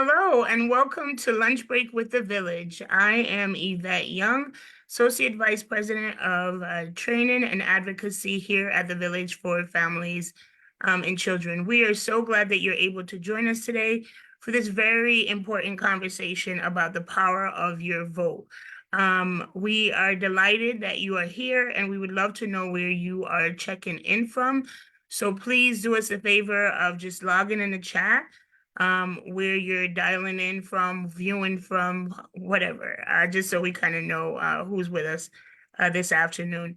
Hello and welcome to Lunch Break with the Village. I am Yvette Young, Associate Vice President of Training and Advocacy here at the Village for Families and Children. We are so glad that you're able to join us today for this very important conversation about the power of your vote. We are delighted that you are here and we would love to know where you are checking in from. So please do us a favor of just logging in the chat where you're dialing in from, viewing from, whatever, just so we kind of know who's with us this afternoon.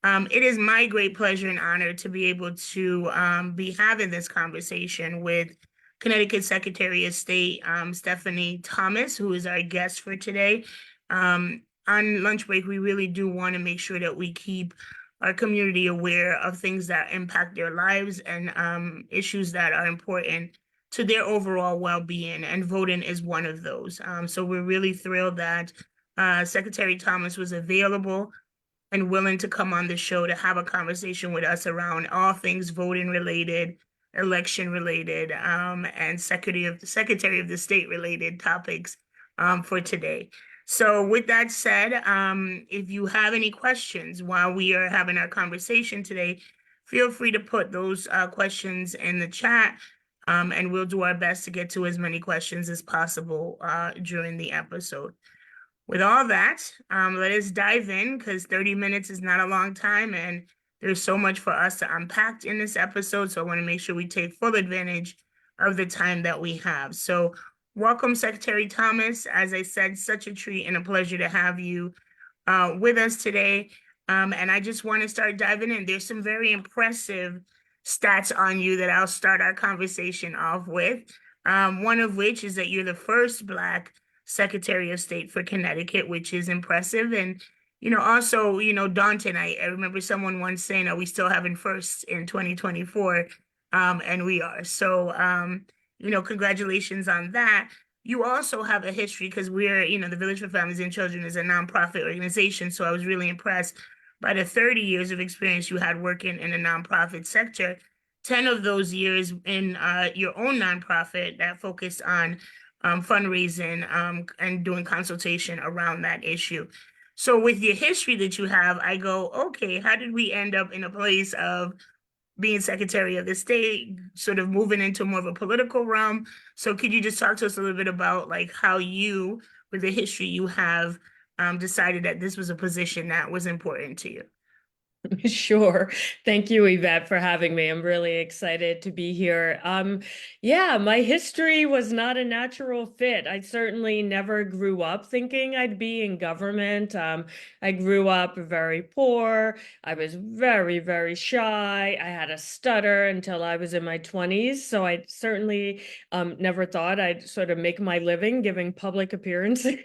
It is my great pleasure and honor to be able to be having this conversation with Connecticut Secretary of State Stephanie Thomas, who is our guest for today. On lunch break, we really do want to make sure that we keep our community aware of things that impact their lives and issues that are important to their overall well-being, and voting is one of those. So we're really thrilled that Secretary Thomas was available and willing to come on the show to have a conversation with us around all things voting related, election related, and Secretary of the State related topics for today. So with that said, if you have any questions while we are having our conversation today, feel free to put those questions in the chat. And we'll do our best to get to as many questions as possible during the episode. With all that, let us dive in because 30 minutes is not a long time and there's so much for us to unpack in this episode. So I want to make sure we take full advantage of the time that we have. So welcome, Secretary Thomas. As I said, such a treat and a pleasure to have you with us today. And I just want to start diving in. There's some very impressive stats on you that I'll start our conversation off with. One of which is that you're the first Black Secretary of State for Connecticut, which is impressive. And, also, daunting. I remember someone once saying, are we still having firsts in 2024? And we are. So, congratulations on that. You also have a history because we're, the Village for Families and Children is a nonprofit organization. So I was really impressed by the 30 years of experience you had working in the nonprofit sector, 10 of those years in your own nonprofit that focused on fundraising and doing consultation around that issue. So with your history that you have, I go, okay, how did we end up in a place of being Secretary of the State, sort of moving into more of a political realm? So could you just talk to us a little bit about like how you, with the history you have, decided that this was a position that was important to you? Sure. Thank you, Yvette, for having me. I'm really excited to be here. Yeah, my history was not a natural fit. I certainly never grew up thinking I'd be in government. I grew up very poor. I was very, very shy. I had a stutter until I was in my 20s. So I certainly never thought I'd sort of make my living giving public appearances.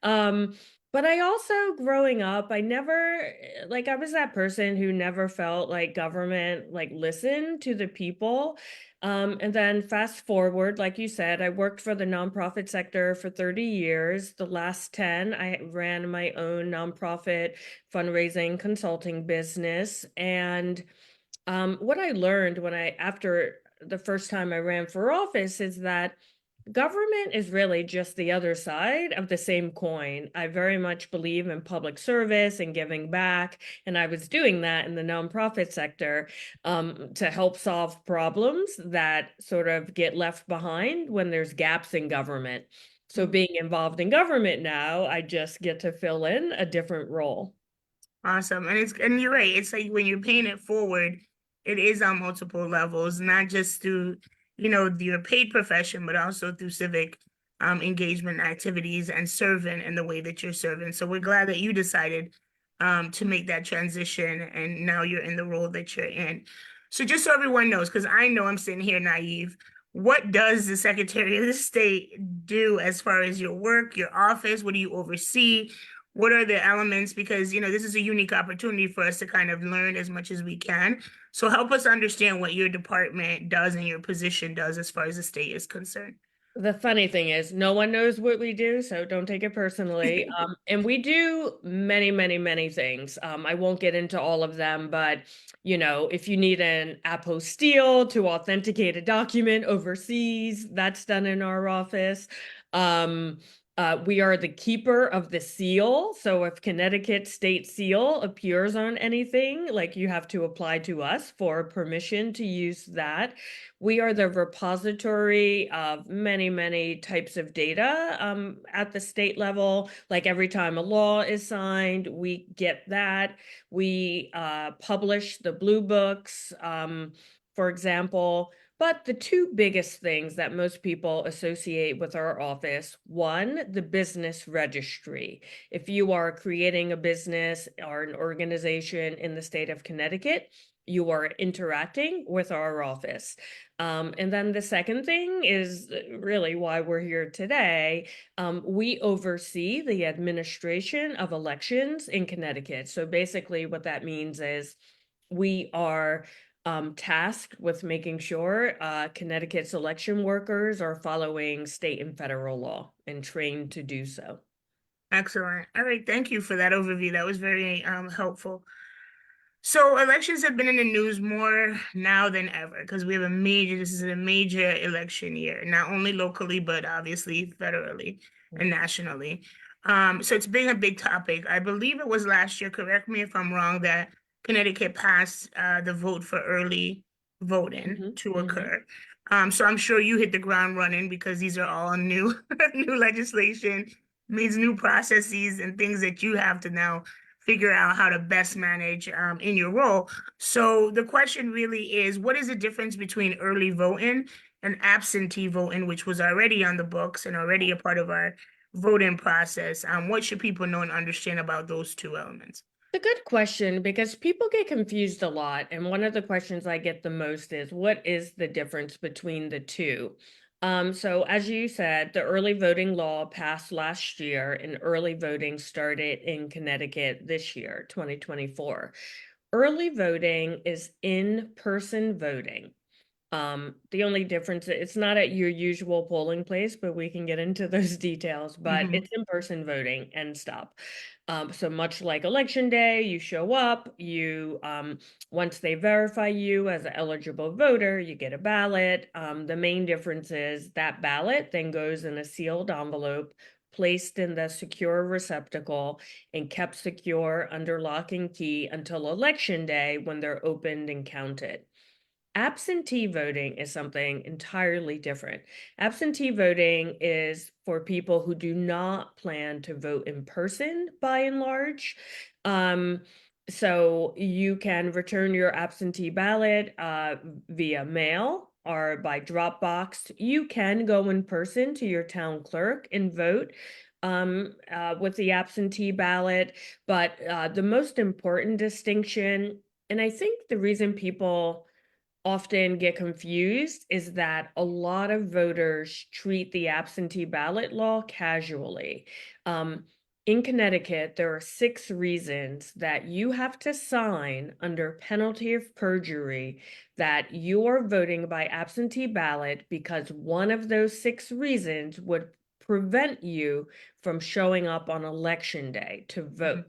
Um, but I also, growing up, I never, like, I was that person who never felt like government, like, listened to the people. And then fast forward, like you said, I worked for the nonprofit sector for 30 years. The last 10, I ran my own nonprofit fundraising consulting business. And what I learned after the first time I ran for office is that government is really just the other side of the same coin. I very much believe in public service and giving back, and I was doing that in the nonprofit sector to help solve problems that sort of get left behind when there's gaps in government. So being involved in government now, I just get to fill in a different role. Awesome. And you're right. It's like when you're paying it forward, it is on multiple levels, not just through, your paid profession, but also through civic engagement activities and serving in the way that you're serving. So we're glad that you decided to make that transition and now you're in the role that you're in. So just so everyone knows, because I know I'm sitting here naive, what does the Secretary of the State do as far as your work, your office? What do you oversee? What are the elements? Because, this is a unique opportunity for us to kind of learn as much as we can. So help us understand what your department does and your position does as far as the state is concerned. The funny thing is, no one knows what we do, so don't take it personally. And we do many, many, many things. I won't get into all of them, but if you need an apostille to authenticate a document overseas, that's done in our office. Um, we are the keeper of the seal. So if Connecticut state seal appears on anything, like you have to apply to us for permission to use that. We are the repository of many, many types of data at the state level. Like every time a law is signed, we get that. We publish the blue books, for example. But the two biggest things that most people associate with our office, one, the business registry. If you are creating a business or an organization in the state of Connecticut, you are interacting with our office. And then the second thing is really why we're here today. We oversee the administration of elections in Connecticut. So basically, what that means is we are tasked with making sure Connecticut's election workers are following state and federal law and trained to do so. Excellent. All right, thank you for that overview. That was very helpful. So elections have been in the news more now than ever because this is a major election year, not only locally, but obviously federally and nationally. So it's been a big topic. I believe it was last year, correct me if I'm wrong, that Connecticut passed the vote for early voting Mhm, to mhm. occur. So I'm sure you hit the ground running because these are all new new legislation, means new processes and things that you have to now figure out how to best manage in your role. So the question really is, what is the difference between early voting and absentee voting, which was already on the books and already a part of our voting process? What should people know and understand about those two elements? It's a good question because people get confused a lot. And one of the questions I get the most is what is the difference between the two? So, as you said, the early voting law passed last year, and early voting started in Connecticut this year, 2024. Early voting is in person voting. The only difference, it's not at your usual polling place, but we can get into those details, but Hmm. it's in-person voting and stop. So much like election day, you show up, once they verify you as an eligible voter, you get a ballot. The main difference is that ballot then goes in a sealed envelope, placed in the secure receptacle and kept secure under lock and key until election day when they're opened and counted. Absentee voting is something entirely different. Absentee voting is for people who do not plan to vote in person by and large. Um, so you can return your absentee ballot via mail or by Dropbox. You can go in person to your town clerk and vote with the absentee ballot. But the most important distinction, and I think the reason people often get confused is that a lot of voters treat the absentee ballot law casually. Um, in Connecticut, there are 6 reasons that you have to sign under penalty of perjury that you are voting by absentee ballot because one of those 6 reasons would prevent you from showing up on election day to vote.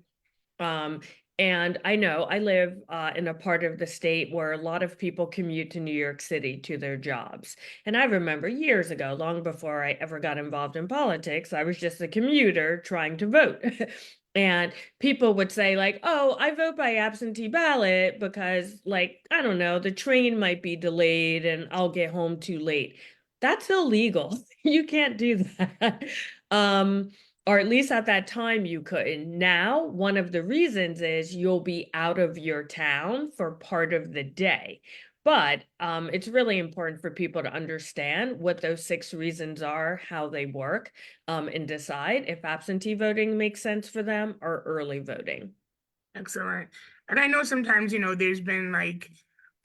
Hmm. Um, and I know I live in a part of the state where a lot of people commute to New York City to their jobs. And I remember years ago, long before I ever got involved in politics, I was just a commuter trying to vote. And people would say, like, oh, I vote by absentee ballot because, like, I don't know, the train might be delayed and I'll get home too late. That's illegal. You can't do that. Um, or at least at that time you couldn't. Now, one of the reasons is you'll be out of your town for part of the day. But it's really important for people to understand what those 6 reasons are, how they work, and decide if absentee voting makes sense for them or early voting. Excellent. And I know sometimes, there's been like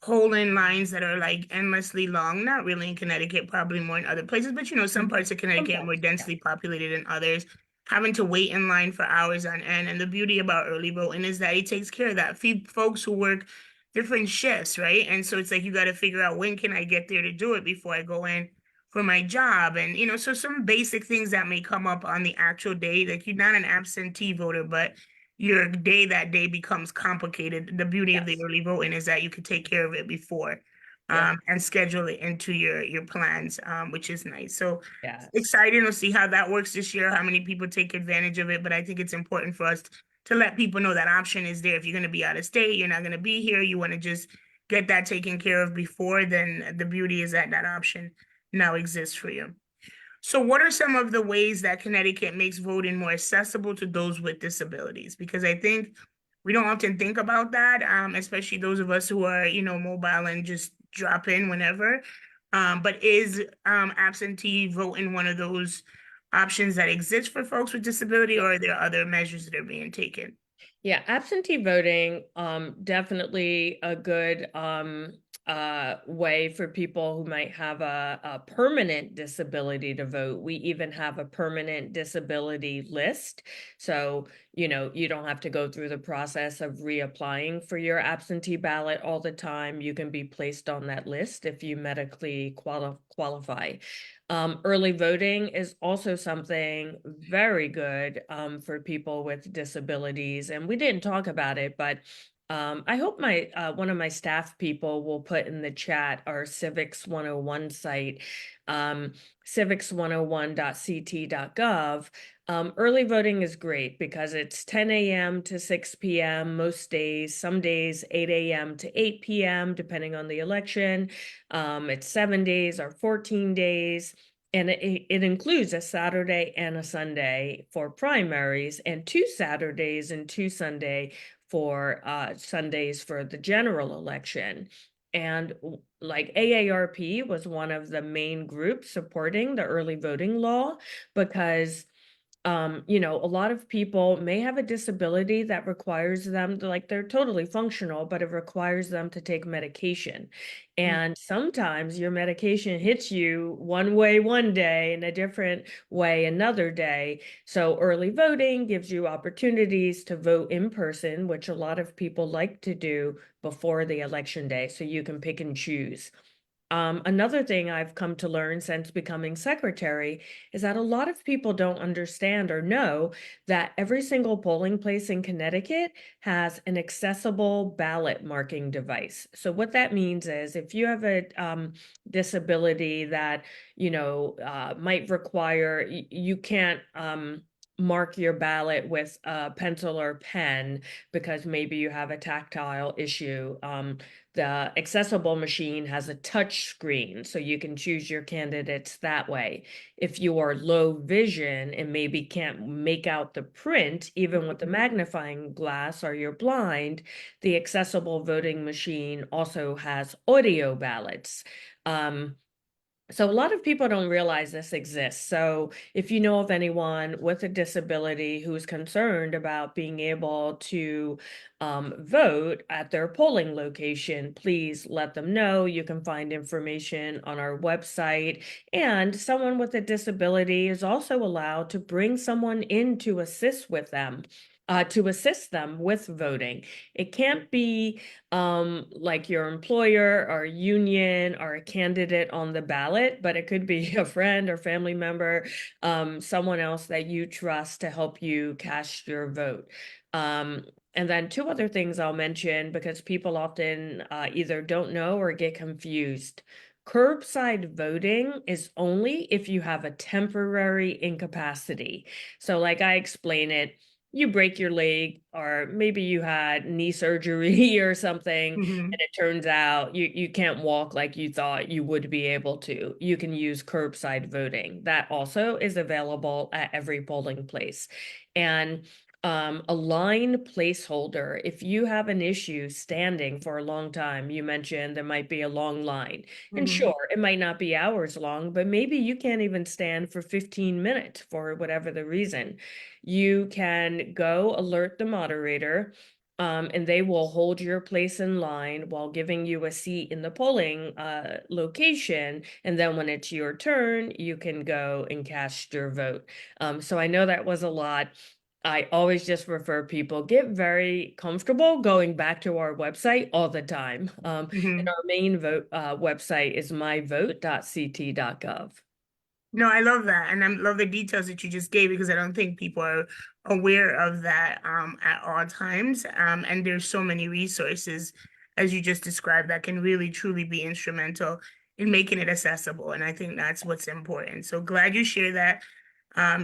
polling lines that are like endlessly long, not really in Connecticut, probably more in other places, but some Mhm. parts of Connecticut are more Sometimes, yeah. densely populated than others, having to wait in line for hours on end. And the beauty about early voting is that it takes care of that. Feed folks who work different shifts, right? And so it's like you got to figure out when can I get there to do it before I go in for my job. And, so some basic things that may come up on the actual day, like you're not an absentee voter, but your day that day becomes complicated. The beauty of the Yes. early voting is that you could take care of it before Yep. and schedule it into your plans, which is nice. So Yes. exciting to see how that works this year, how many people take advantage of it. But I think it's important for us to let people know that option is there. If you're going to be out of state, you're not going to be here, you want to just get that taken care of before, then the beauty is that that option now exists for you. So, what are some of the ways that Connecticut makes voting more accessible to those with disabilities? Because I think we don't often think about that, especially those of us who are, mobile and just drop in whenever. But is absentee voting one of those options that exist for folks with disability, or are there other measures that are being taken? Yeah, absentee voting, definitely a good way for people who might have a permanent disability to vote. We even have a permanent disability list. So, you don't have to go through the process of reapplying for your absentee ballot all the time. You can be placed on that list if you medically qualify. Early voting is also something very good for people with disabilities. And we didn't talk about it, but I hope my one of my staff people will put in the chat our Civics 101 site, civics101.ct.gov. Early voting is great because it's 10 a.m. to 6 p.m. most days, some days 8 a.m. to 8 p.m., depending on the election. It's 7 days or 14 days. And it includes a Saturday and a Sunday for primaries, and 2 Saturdays and 2 Sundays for the general election. And like AARP was one of the main groups supporting the early voting law because a lot of people may have a disability that requires them to, like, they're totally functional, but it requires them to take medication. And sometimes your medication hits you one way one day and a different way another day. So early voting gives you opportunities to vote in person, which a lot of people like to do before the election day. So you can pick and choose. Another thing I've come to learn since becoming secretary is that a lot of people don't understand or know that every single polling place in Connecticut has an accessible ballot marking device. So what that means is if you have a disability that, might require, you can't mark your ballot with a pencil or pen because maybe you have a tactile issue. The accessible machine has a touch screen, so you can choose your candidates that way. If you are low vision and maybe can't make out the print, even with the magnifying glass, or you're blind, the accessible voting machine also has audio ballots. So a lot of people don't realize this exists. So if you know of anyone with a disability who's concerned about being able to vote at their polling location, please let them know. You can find information on our website. And someone with a disability is also allowed to bring someone in to assist with them. To assist them with voting. It can't be like your employer or union or a candidate on the ballot, but it could be a friend or family member, someone else that you trust to help you cast your vote. And then two other things I'll mention because people often either don't know or get confused. Curbside voting is only if you have a temporary incapacity. So, like I explain it, you break your leg, or maybe you had knee surgery or something, and Mm-hmm. it turns out you can't walk like you thought you would be able to. You can use curbside voting. That also is available at every polling place. And a line placeholder, if you have an issue standing for a long time, you mentioned there might be a long line. And Mm-hmm. sure, it might not be hours long, but maybe you can't even stand for 15 minutes for whatever the reason. You can go alert the moderator, and they will hold your place in line while giving you a seat in the polling location. And then when it's your turn, you can go and cast your vote. So I know that was a lot. I always just refer people, get very comfortable going back to our website all the time. And Mm-hmm. our main vote website is myvote.ct.gov. No, I love that, and I love the details that you just gave because I don't think people are aware of that at all times. And there's so many resources, as you just described, that can really truly be instrumental in making it accessible. And I think that's what's important. So glad you share that. You have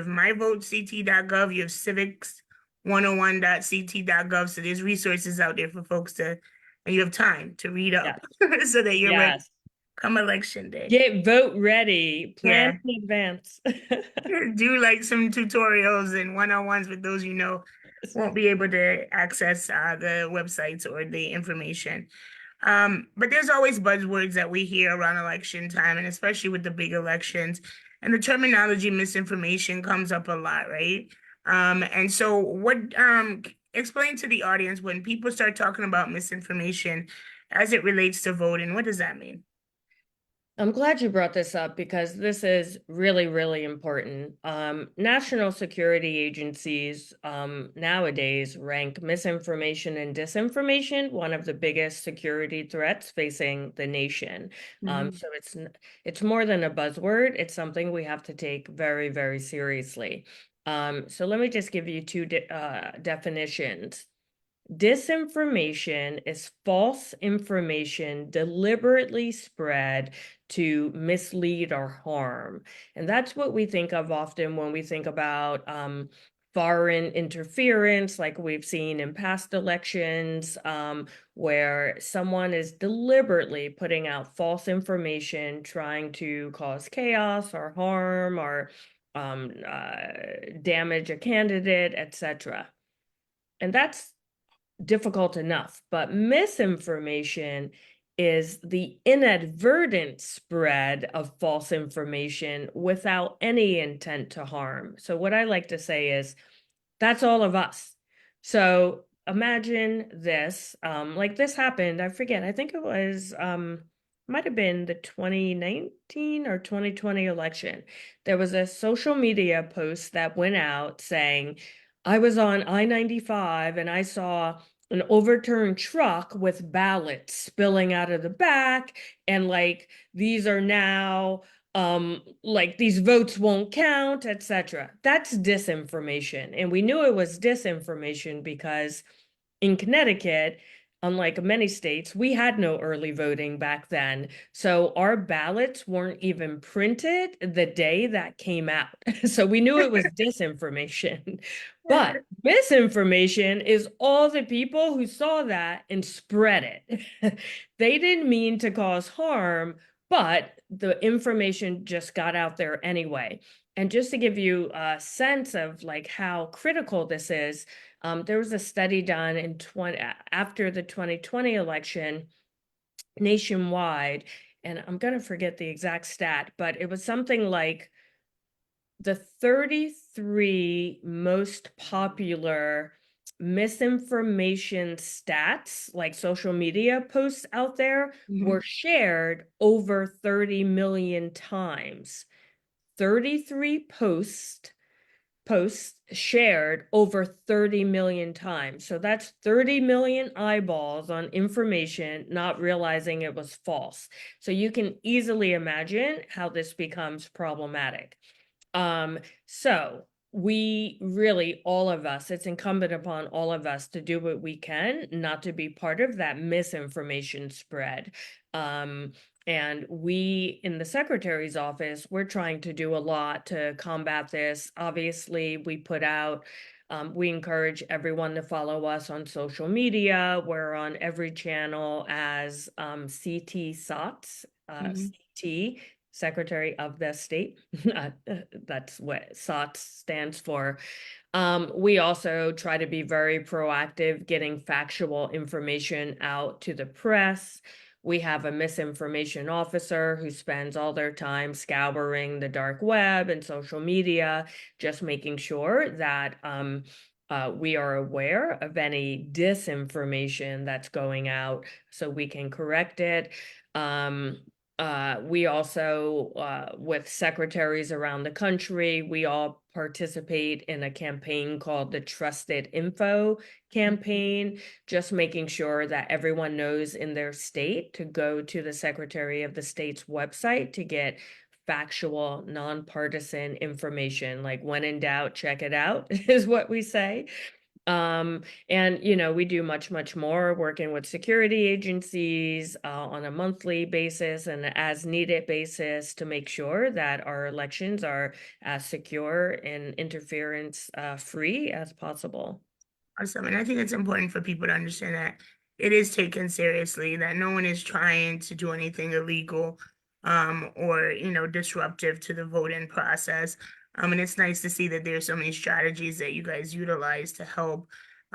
myvotect.gov, you have civics101.ct.gov. So there's resources out there for folks and you have time to read Yeah. up so that you're ready Yes. come election day. Get vote ready. Plan Yeah. in advance. Do like some tutorials and one-on-ones with those won't be able to access the websites or the information. But there's always buzzwords that we hear around election time, and especially with the big elections, and the terminology misinformation comes up a lot, right? And so what explain to the audience when people start talking about misinformation as it relates to voting, what does that mean? I'm glad you brought this up because this is really, really important. National security agencies nowadays rank misinformation and disinformation one of the biggest security threats facing the nation. Mhm. So it's more than a buzzword. It's something we have to take very, very seriously. So let me just give you two definitions. Disinformation is false information deliberately spread to mislead or harm. And that's what we think of often when we think about foreign interference, like we've seen in past elections, where someone is deliberately putting out false information, trying to cause chaos or harm or damage a candidate, etc. And that's difficult enough, but misinformation is the inadvertent spread of false information without any intent to harm. So, what I like to say is that's all of us. So imagine this, like this happened, I forget, I think it was, might have been the 2019 or 2020 election. There was a social media post that went out saying, I was on I-95 and I saw an overturned truck with ballots spilling out of the back, and like these are now like these votes won't count, etc. That's disinformation, and we knew it was disinformation because in Connecticut, unlike many states, we had no early voting back then. So our ballots weren't even printed the day that came out. So we knew it was disinformation. But misinformation is all the people who saw that and spread it. They didn't mean to cause harm, but the information just got out there anyway. And just to give you a sense of like how critical this is, there was a study done after the 2020 election nationwide, and I'm going to forget the exact stat, but it was something like the 33 most popular misinformation stats, like social media posts out there, Mhm. were shared over 30 million times. 33 posts shared over 30 million times. So that's 30 million eyeballs on information, not realizing it was false. So you can easily imagine how this becomes problematic. So we really, all of us, it's incumbent upon all of us to do what we can not to be part of that misinformation spread. Um, and we in the secretary's office, we're trying to do a lot to combat this. Obviously, we encourage everyone to follow us on social media. We're on every channel as CT SOTS, Mhm. CT, Secretary of the State. That's what SOTS stands for. We also try to be very proactive, getting factual information out to the press. We have a misinformation officer who spends all their time scouring the dark web and social media, just making sure that we are aware of any disinformation that's going out so we can correct it. We also, with secretaries around the country, we all participate in a campaign called the Trusted Info campaign, just making sure that everyone knows in their state to go to the Secretary of the State's website to get factual, nonpartisan information. Like when in doubt, check it out, is what we say. And we do much, much more working with security agencies on a monthly basis and as needed basis to make sure that our elections are as secure and interference free as possible. Awesome. And I think it's important for people to understand that it is taken seriously, that no one is trying to do anything illegal or, disruptive to the voting process. And it's nice to see that there's so many strategies that you guys utilize to help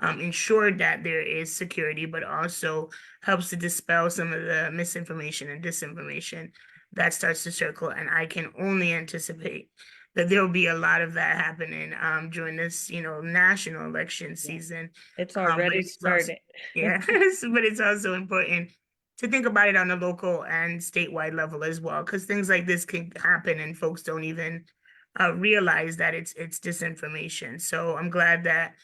ensure that there is security, but also helps to dispel some of the misinformation and disinformation that starts to circle. And I can only anticipate that there will be a lot of that happening during this, national election Yeah. season. It's But already it's also, started. yeah, but it's also important to think about it on a local and statewide level as well, because things like this can happen and folks don't even realize that it's disinformation. So I'm glad that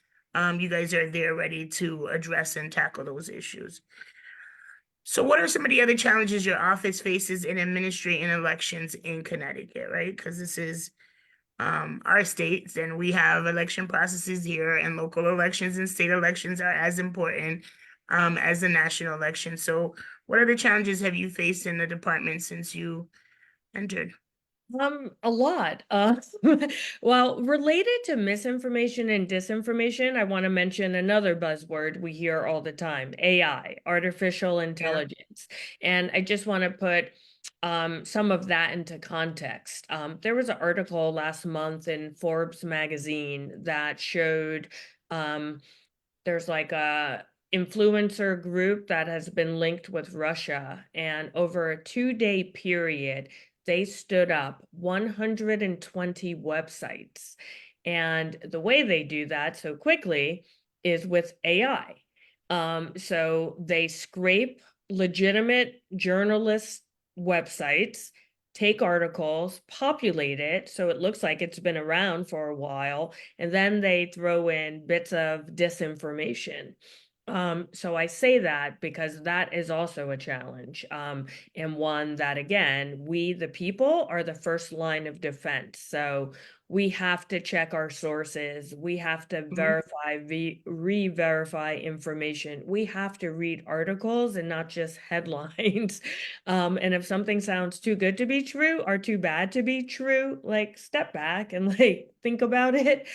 you guys are there ready to address and tackle those issues. So, what are some of the other challenges your office faces in administrating elections in Connecticut, right? Because this is our states, and we have election processes here, and local elections and state elections are as important as the national election. So, what other challenges have you faced in the department since you entered? A lot. Well, related to misinformation and disinformation, I want to mention another buzzword we hear all the time, AI, artificial Yeah. intelligence. And I just want to put some of that into context. There was an article last month in Forbes magazine that showed um, there's like a influencer group that has been linked with Russia, and over a 2-day period, they stood up 120 websites. And the way they do that so quickly is with AI. So they scrape legitimate journalist websites, take articles, populate it so it looks like it's been around for a while, and then they throw in bits of disinformation. So I say that because that is also a challenge, and one that, again, we, the people, are the first line of defense. So we have to check our sources. We have to Mhm. verify, re-verify information. We have to read articles and not just headlines. And if something sounds too good to be true or too bad to be true, like step back and like think about it.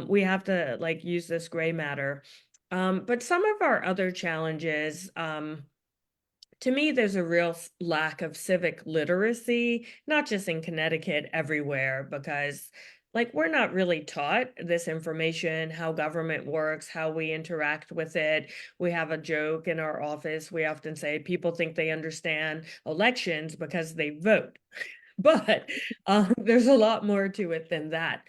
We have to like use this gray matter. But some of our other challenges, to me, there's a real lack of civic literacy, not just in Connecticut, everywhere, because like we're not really taught this information, how government works, how we interact with it. We have a joke in our office. We often say people think they understand elections because they vote. But there's a lot more to it than that.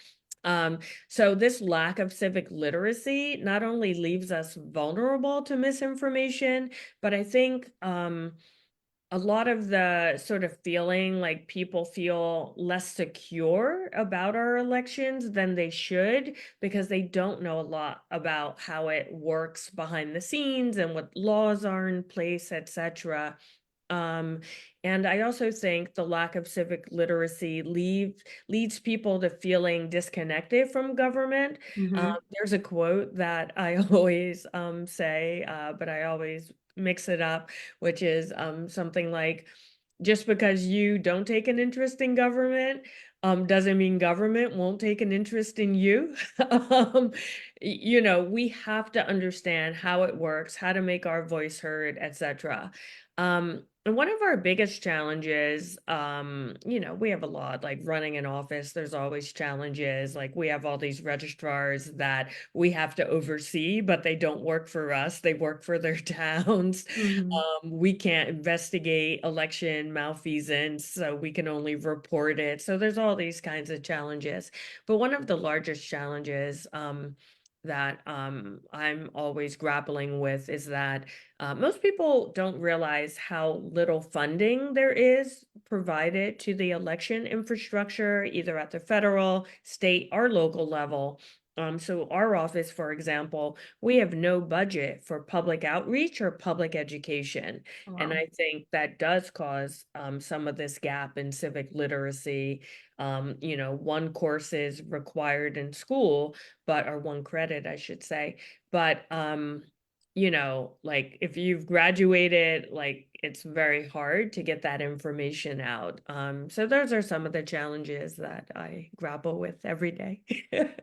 So this lack of civic literacy not only leaves us vulnerable to misinformation, but I think a lot of the sort of feeling like people feel less secure about our elections than they should because they don't know a lot about how it works behind the scenes and what laws are in place, etc. Um, and I also think the lack of civic literacy leads people to feeling disconnected from government. Mhm. There's a quote that I always say, but I always mix it up, which is something like, just because you don't take an interest in government doesn't mean government won't take an interest in you. We have to understand how it works, how to make our voice heard, etc. And one of our biggest challenges, we have a lot, like running an office, there's always challenges. Like we have all these registrars that we have to oversee, but they don't work for us, they work for their towns. Mhm. We can't investigate election malfeasance, so we can only report it. So there's all these kinds of challenges. But one of the largest challenges that I'm always grappling with is that most people don't realize how little funding there is provided to the election infrastructure, either at the federal, state, or local level. So our office, for example, we have no budget for public outreach or public education. And Wow. I think that does cause some of this gap in civic literacy. One course is required in school, or one credit, I should say. But like if you've graduated, like it's very hard to get that information out. So those are some of the challenges that I grapple with every day.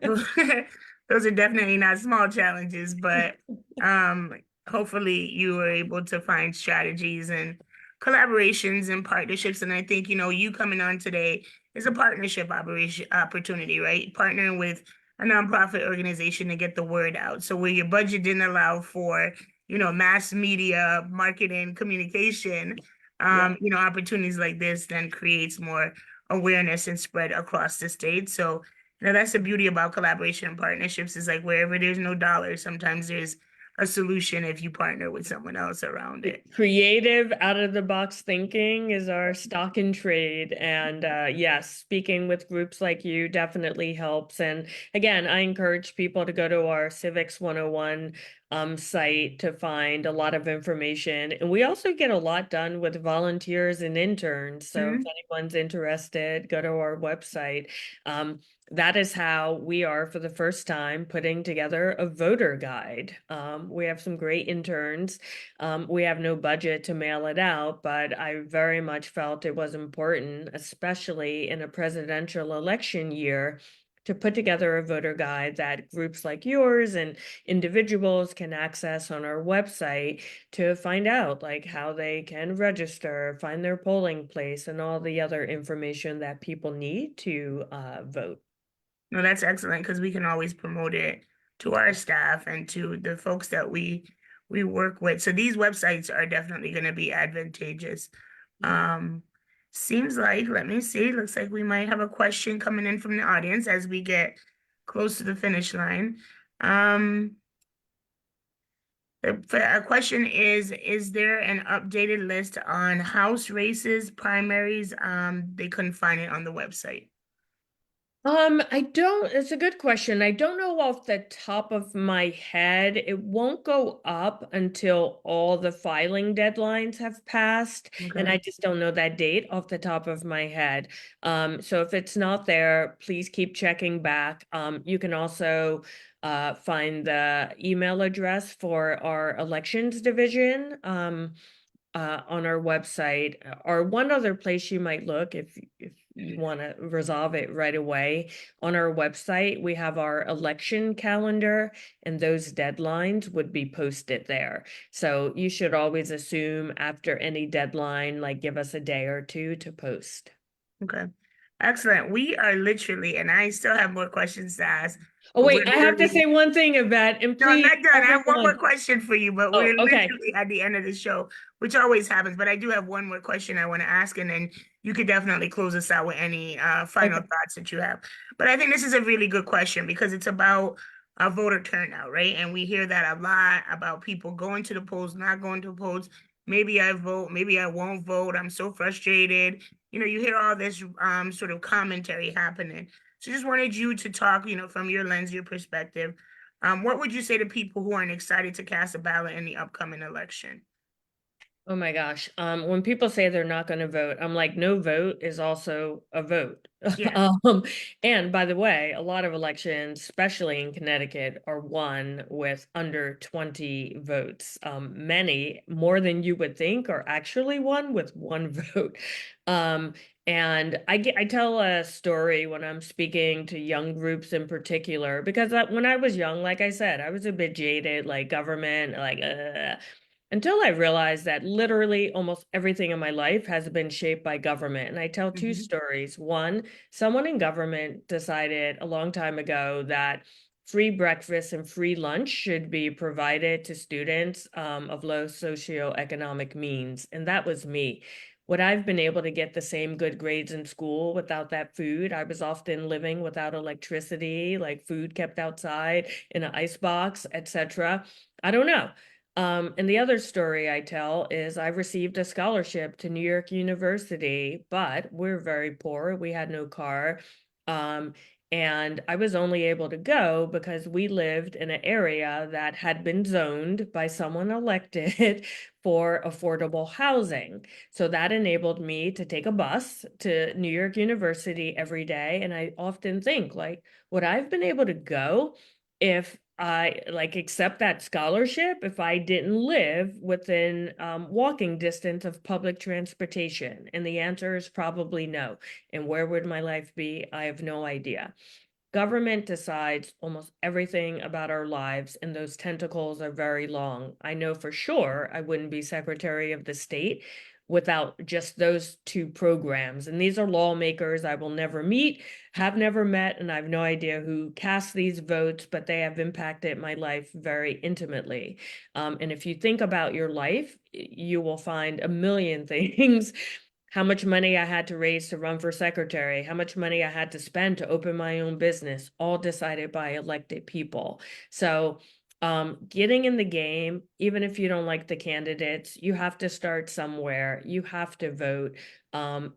Those are definitely not small challenges, but um, hopefully you were able to find strategies and collaborations and partnerships. And I think, you coming on today is a partnership operation opportunity, right? Partnering with a nonprofit organization to get the word out. So where your budget didn't allow for, mass media, marketing, communication, Yeah. opportunities like this then creates more awareness and spread across the state. So that's the beauty about collaboration and partnerships is like wherever there's no dollars, sometimes there's a solution if you partner with someone else around it. Creative, out of the box thinking is our stock in trade. And yes, speaking with groups like you definitely helps. And again, I encourage people to go to our Civics 101 site to find a lot of information. And we also get a lot done with volunteers and interns. So if Mhm. anyone's interested, go to our website. That is how we are for the first time putting together a voter guide. We have some great interns. We have no budget to mail it out, but I very much felt it was important, especially in a presidential election year, to put together a voter guide that groups like yours and individuals can access on our website to find out like how they can register, find their polling place, and all the other information that people need to vote. No, that's excellent because we can always promote it to our staff and to the folks that we work with. So these websites are definitely going to be advantageous. Um, Seems like, let me see, looks like we might have a question coming in from the audience as we get close to the finish line. Um, a question is there an updated list on House races, primaries? They couldn't find it on the website. I don't, it's a good question. I don't know off the top of my head. It won't go up until all the filing deadlines have passed, and Okay. I just don't know that date off the top of my head. So if it's not there, please keep checking back. You can also find the email address for our elections division. On our website, or one other place you might look if you want to resolve it right away. On our website, we have our election calendar, and those deadlines would be posted there. So you should always assume after any deadline, like give us a day or two to post. Okay. Excellent. We are literally, and I still have more questions to ask, Oh, but we're wait, I have to literally, say one thing, Yvette, and no, I'm please, not done. I have one more everyone. question for you, but Oh, we're okay. literally at the end of the show, which always happens. But I do have one more question I want to ask, and then you could definitely close us out with any final Okay. thoughts that you have. But I think this is a really good question because it's about voter turnout, right? And we hear that a lot about people going to the polls, not going to the polls. Maybe I vote, maybe I won't vote. I'm so frustrated. You hear all this sort of commentary happening. So just wanted you to talk, from your lens, your perspective. What would you say to people who aren't excited to cast a ballot in the upcoming election? Oh my gosh. When people say they're not going to vote, I'm like, no vote is also a vote. Yes. Um, and by the way, a lot of elections, especially in Connecticut, are won with under 20 votes. Many, more than you would think, are actually won with one vote. Um, and I tell a story when I'm speaking to young groups in particular, because when I was young, like I said, I was a bit jaded, like government, like, until I realized that literally almost everything in my life has been shaped by government. And I tell two Hmm. stories. One, someone in government decided a long time ago that free breakfast and free lunch should be provided to students of low socioeconomic means. And that was me. Would I've been able to get the same good grades in school without that food? I was often living without electricity, like food kept outside in an ice box, etc. I don't know. And the other story I tell is I received a scholarship to New York University, but we're very poor. We had no car. Um, And I was only able to go because we lived in an area that had been zoned by someone elected for affordable housing. So that enabled me to take a bus to New York University every day. And I often think, like, would I have been able to go if I like accept that scholarship if I didn't live within walking distance of public transportation? And the answer is probably no. And where would my life be? I have no idea. Government decides almost everything about our lives, and those tentacles are very long. I know for sure I wouldn't be Secretary of the State without just those two programs. And these are lawmakers I will never meet, have never met, and I have no idea who cast these votes, but they have impacted my life very intimately. And if you think about your life, you will find a million things. How much money I had to raise to run for secretary, how much money I had to spend to open my own business, all decided by elected people. So, getting in the game, even if you don't like the candidates, you have to start somewhere. You have to vote.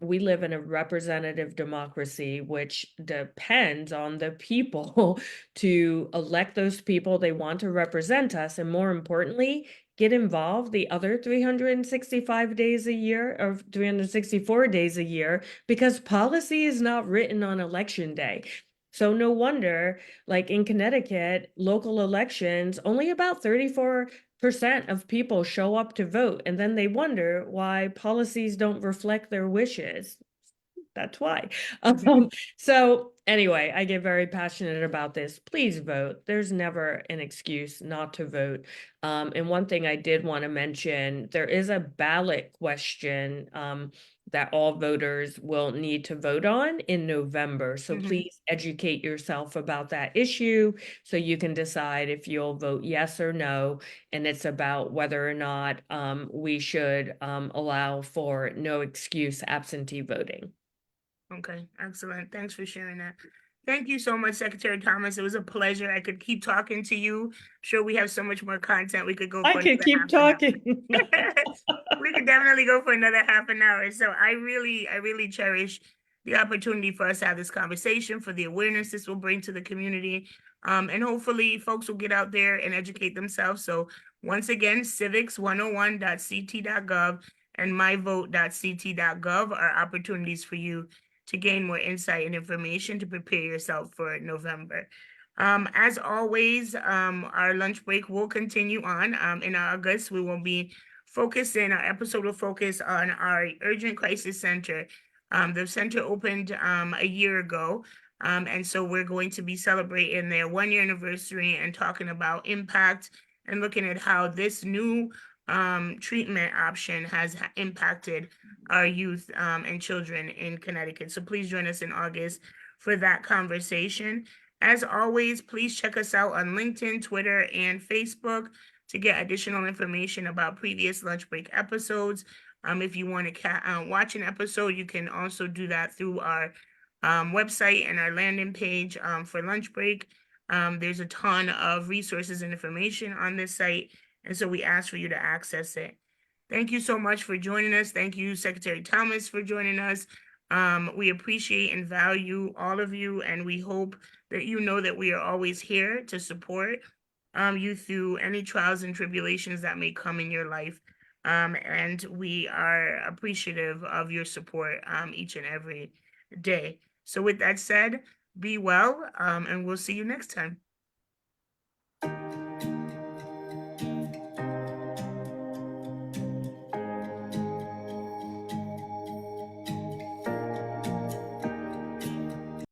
We live in a representative democracy, which depends on the people to elect those people they want to represent us. And more importantly, get involved the other 365 days a year or 364 days a year because policy is not written on election day. So no wonder, like in Connecticut, local elections, only about 34% of people show up to vote, and then they wonder why policies don't reflect their wishes. That's why. Um, so anyway, I get very passionate about this. Please vote. There's never an excuse not to vote. And one thing I did want to mention, there is a ballot question that all voters will need to vote on in November. So Mhm. please educate yourself about that issue so you can decide if you'll vote yes or no. And it's about whether or not we should allow for no excuse absentee voting. Okay, excellent. Thanks for sharing that. Thank you so much, Secretary Thomas. It was a pleasure. I could keep talking to you. I'm sure we have so much more content. We could go I for could another keep half an talking. hour. We could definitely go for another half an hour. So I really cherish the opportunity for us to have this conversation, for the awareness this will bring to the community. And hopefully folks will get out there and educate themselves. So once again, civics101.ct.gov and myvote.ct.gov are opportunities for you to gain more insight and information to prepare yourself for November. As always, our lunch break will continue on. In August, we will be focusing, our episode will focus on our Urgent Crisis Center. The center opened a year ago. And so we're going to be celebrating their 1 year anniversary and talking about impact and looking at how this new treatment option has impacted our youth and children in Connecticut. So please join us in August for that conversation. As always, please check us out on LinkedIn, Twitter, and Facebook to get additional information about previous lunch break episodes. If you want to watch an episode, you can also do that through our website and our landing page for lunch break. There's a ton of resources and information on this site, and so we ask for you to access it. Thank you so much for joining us. Thank you, Secretary Thomas, for joining us. We appreciate and value all of you, and we hope that you know that we are always here to support you through any trials and tribulations that may come in your life. And we are appreciative of your support each and every day. So, with that said, be well, and we'll see you next time.